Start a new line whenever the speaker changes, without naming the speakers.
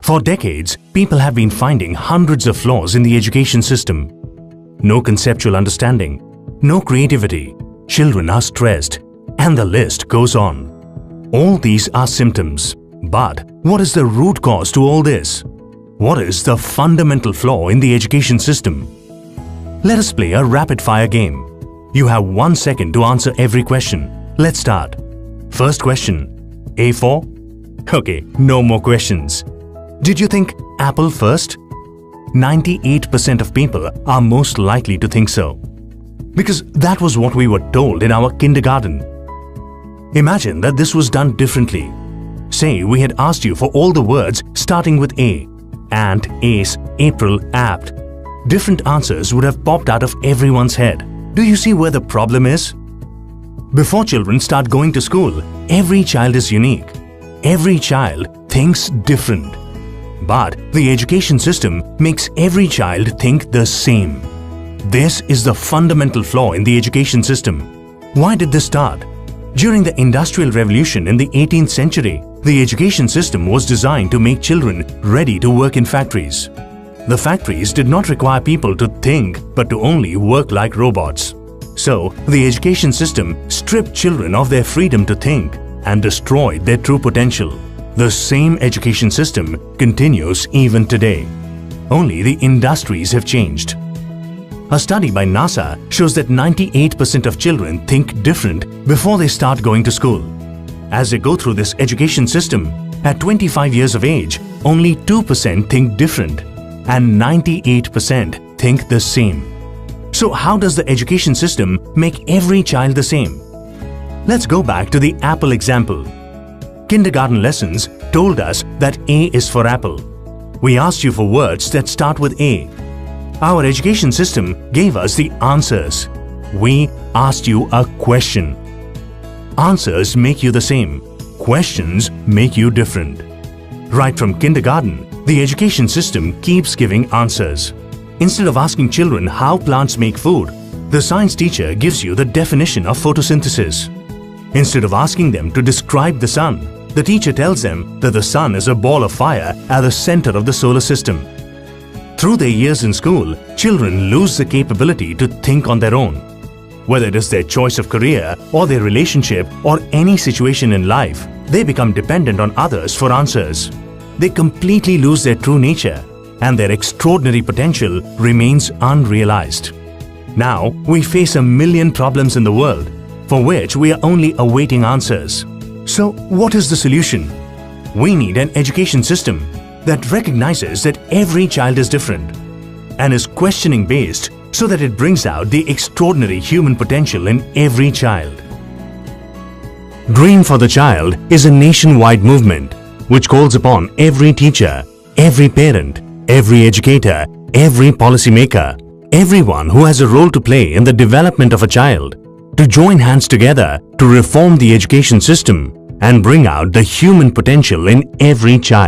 For decades, people have been finding hundreds of flaws in the education system. No conceptual understanding, no creativity, children are stressed, and the list goes on. All these are symptoms. But what is the root cause to all this? What is the fundamental flaw in the education system? Let us play a rapid-fire game. You have 1 second to answer every question. Let's start. First question. A4? Okay, no more questions. Did you think apple first? 98% of people are most likely to think so. Because that was what we were told in our kindergarten. Imagine that this was done differently. Say we had asked you for all the words starting with A. Ant, ace, April, apt. Different answers would have popped out of everyone's head. Do you see where the problem is? Before children start going to school, every child is unique. Every child thinks different. But the education system makes every child think the same. This is the fundamental flaw in the education system. Why did this start? During the Industrial Revolution in the 18th century, the education system was designed to make children ready to work in factories. The factories did not require people to think but to only work like robots. So, the education system stripped children of their freedom to think and destroyed their true potential. The same education system continues even today. Only the industries have changed. A study by NASA shows that 98% of children think different before they start going to school. As they go through this education system, at 25 years of age, only 2% think different and 98% think the same. So how does the education system make every child the same? Let's go back to the apple example. Kindergarten lessons told us that A is for apple. We asked you for words that start with A. Our education system gave us the answers. We asked you a question. Answers make you the same. Questions make you different. Right from kindergarten, the education system keeps giving answers. Instead of asking children how plants make food, the science teacher gives you the definition of photosynthesis. Instead of asking them to describe the sun, the teacher tells them that the sun is a ball of fire at the center of the solar system. Through their years in school, children lose the capability to think on their own. Whether it is their choice of career or their relationship or any situation in life, they become dependent on others for answers. They completely lose their true nature, and their extraordinary potential remains unrealized. Now, we face a million problems in the world, for which we are only awaiting answers. So, what is the solution? We need an education system that recognizes that every child is different and is questioning based so that it brings out the extraordinary human potential in every child. Green for the Child is a nationwide movement which calls upon every teacher, every parent, every educator, every policymaker, everyone who has a role to play in the development of a child to join hands together to reform the education system and bring out the human potential in every child.